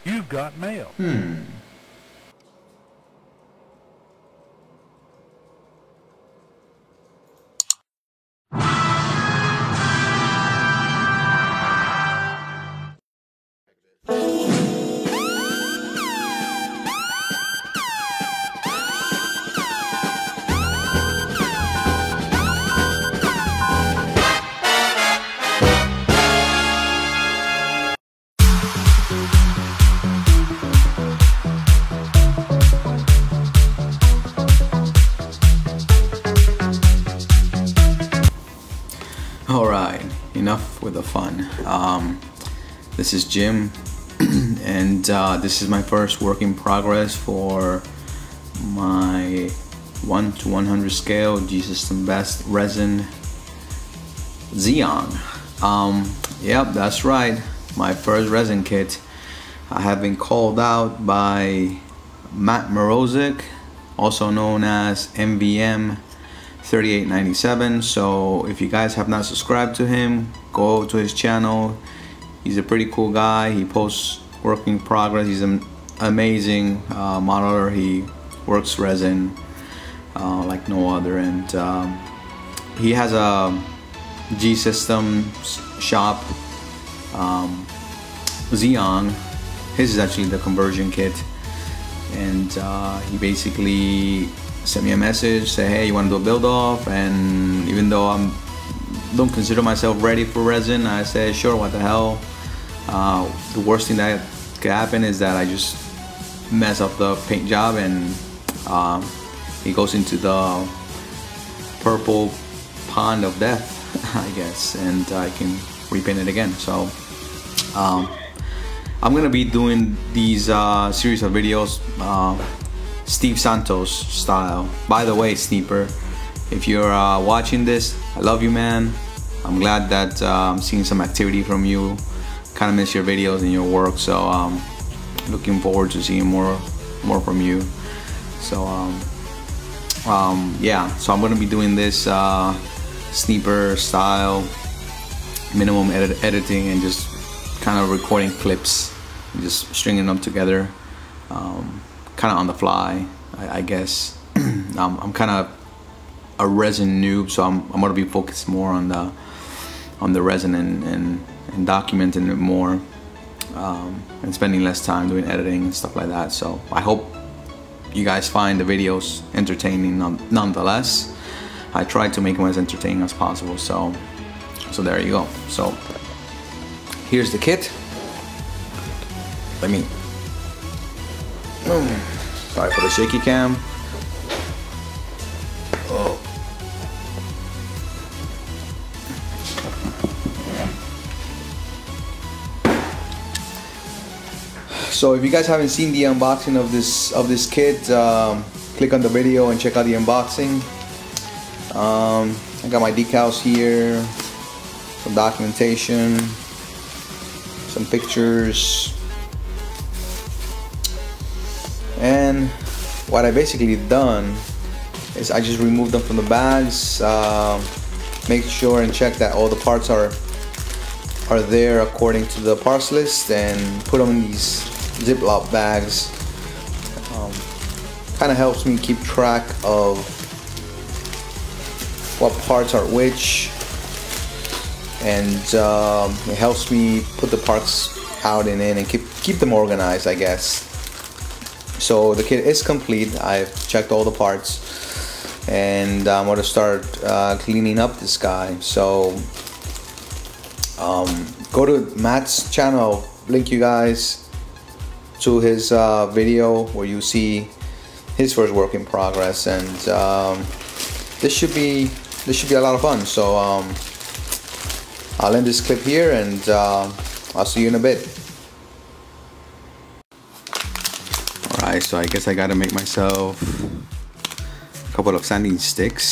You've got mail. Alright, enough with the fun. This is Jim, and this is my first work in progress for my 1 to 100 scale G-System Best resin Zeon. Yep, that's right, my first resin kit. I have been called out by Matt Morozik, also known as MVM 3897. So if you guys have not subscribed to him, go to his channel. He's a pretty cool guy. He posts work in progress. He's an amazing modeler. He works resin like no other, and he has a G-System shop, Zeon. His is actually the conversion kit, and he basically sent me a message, say, hey, you want to do a build off? And even though I don't consider myself ready for resin, I said, sure, what the hell. The worst thing that could happen is that I just mess up the paint job, and it goes into the purple pond of death, I guess, and I can repaint it again. So I'm gonna be doing these series of videos Steve Santos style. By the way, Sneeper, if you're watching this, I love you, man. I'm glad that I'm seeing some activity from you. Kind of miss your videos and your work, so looking forward to seeing more from you. So yeah, so I'm gonna be doing this Sneeper style, minimum editing, and just kind of recording clips and just stringing them together. Kind of on the fly, I guess. I'm kind of a resin noob, so I'm gonna be focused more on the resin and documenting it more, and spending less time doing editing and stuff like that. So I hope you guys find the videos entertaining nonetheless. I try to make them as entertaining as possible. So there you go. So here's the kit. Let me. Sorry for the shaky cam. Oh. So if you guys haven't seen the unboxing of this kit, click on the video and check out the unboxing. I got my decals here, some documentation, some pictures. And what I basically done is I just removed them from the bags, make sure and check that all the parts are there according to the parts list, and put them in these Ziploc bags. Kind of helps me keep track of what parts are which, and it helps me put the parts out and in and keep them organized, I guess. So the kit is complete. I've checked all the parts, and I'm going to start cleaning up this guy. So go to Matt's channel, link you guys to his video where you see his first work in progress, and this should be a lot of fun. So I'll end this clip here, and I'll see you in a bit. Alright, so I guess I gotta make myself a couple of sanding sticks,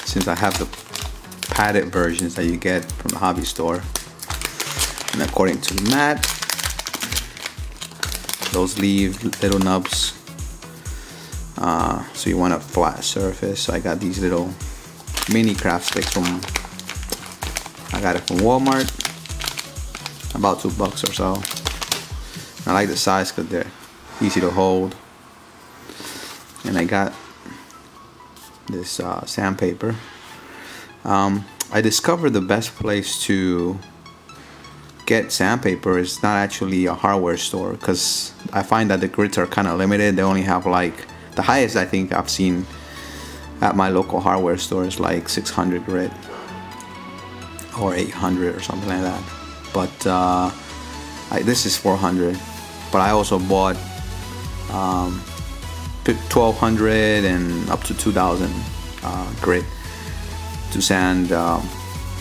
since I have the padded versions that you get from the hobby store. And according to Matt, those leave little nubs. So you want a flat surface. So I got these little mini craft sticks I got it from Walmart, about $2 or so. I like the size because they're easy to hold. And I got this sandpaper. I discovered the best place to get sandpaper is not actually a hardware store, because I find that the grits are kind of limited. They only have like, the highest I think I've seen at my local hardware store is like 600 grit or 800 or something like that. But this is 400. But I also bought 1200 and up to 2000 grit to sand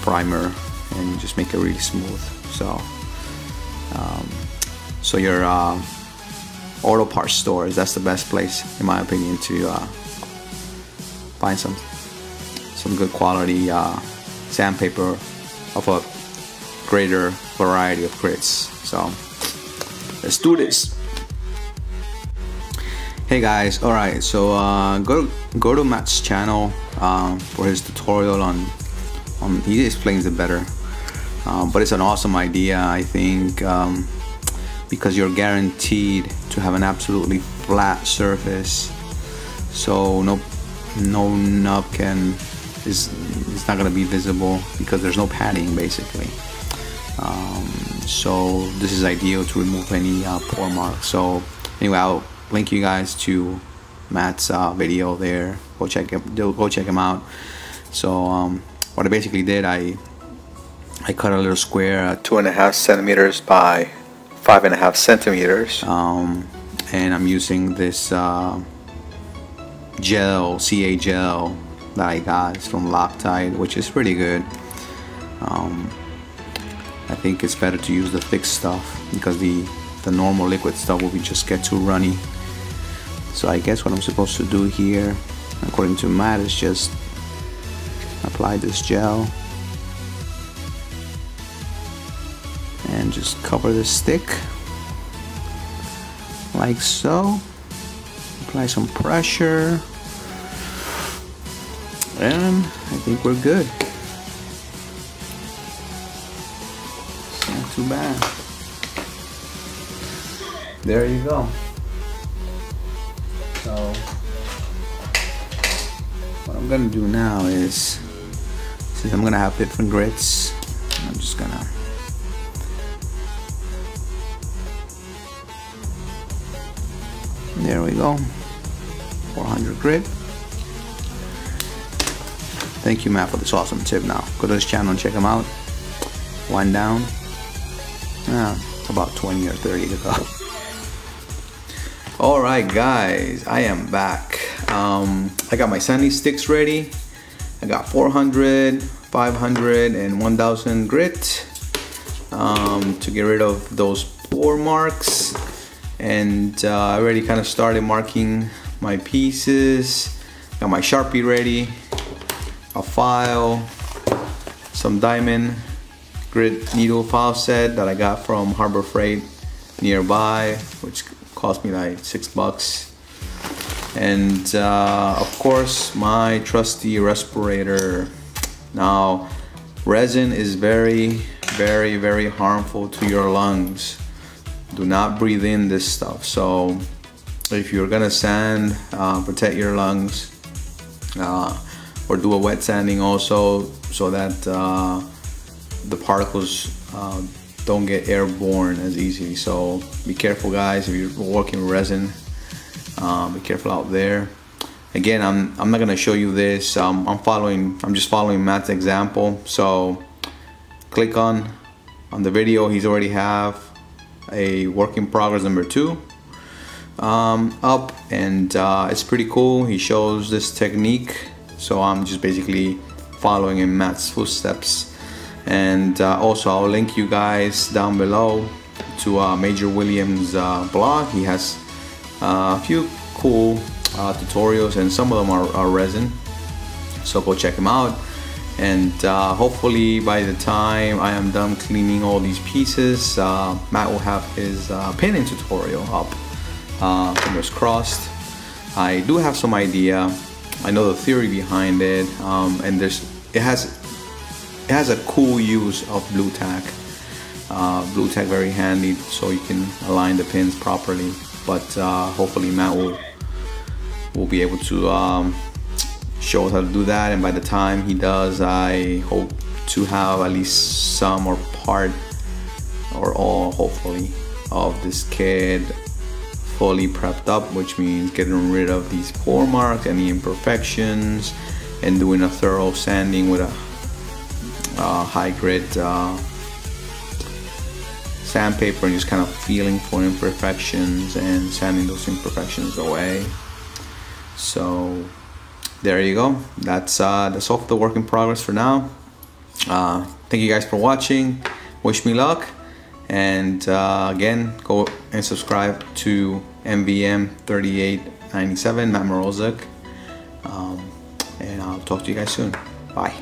primer and just make it really smooth. So your auto parts stores, that's the best place in my opinion to find some good quality sandpaper of a greater variety of grits. So let's do this. Hey guys, alright, so go to Matt's channel for his tutorial on he explains it better, but it's an awesome idea, I think, because you're guaranteed to have an absolutely flat surface, so no nub is not going to be visible because there's no padding basically. So this is ideal to remove any pore marks. So anyway, I'll link you guys to Matt's video there. Go check him out. So what I basically did, I cut a little square 2.5 centimeters by 5.5 centimeters, and I'm using this gel, CA gel that I got. It's from Loctite, which is pretty good. I think it's better to use the thick stuff because the normal liquid stuff will just get too runny. So I guess what I'm supposed to do here, according to Matt, is just apply this gel and just cover the stick like so. Apply some pressure and I think we're good. It's not too bad. There you go. So what I'm gonna do now is, since I'm gonna have different grits, I'm just gonna there we go, 400 grit. Thank you, Matt, for this awesome tip. Now go to his channel and check him out. One down, about 20 or 30 to go. Alright guys, I am back. I got my sanding sticks ready. I got 400, 500 and 1000 grit to get rid of those pore marks. And I already kind of started marking my pieces. Got my Sharpie ready, a file, some diamond grit needle file set that I got from Harbor Freight nearby, which cost me like $6. And of course my trusty respirator. Now resin is very harmful to your lungs. Do not breathe in this stuff. So if you're gonna sand, protect your lungs, or do a wet sanding also, so that the particles don't get airborne as easily. So be careful guys, if you're working with resin, be careful out there. Again, I'm not gonna show you this. I'm just following Matt's example. So click on the video. He's already have a work in progress number 2 up, and it's pretty cool. He shows this technique, so I'm just basically following in Matt's footsteps. And also I'll link you guys down below to Major Williams blog. He has a few cool tutorials, and some of them are resin, so go check him out. And hopefully by the time I am done cleaning all these pieces, Matt will have his painting tutorial up. Fingers crossed. I do have some idea. I know the theory behind it, and it has a cool use of blue tack. Blue tack very handy, so you can align the pins properly. But hopefully Matt will be able to show us how to do that, and by the time he does, I hope to have at least some or part or all, hopefully, of this kit fully prepped up, which means getting rid of these pour marks, any imperfections, and doing a thorough sanding with a high grit sandpaper, and just kind of feeling for imperfections and sanding those imperfections away. So there you go. That's all for the work in progress for now. Thank you guys for watching. Wish me luck. And again, go and subscribe to MVM3897, Matt Mrozek. And I'll talk to you guys soon. Bye.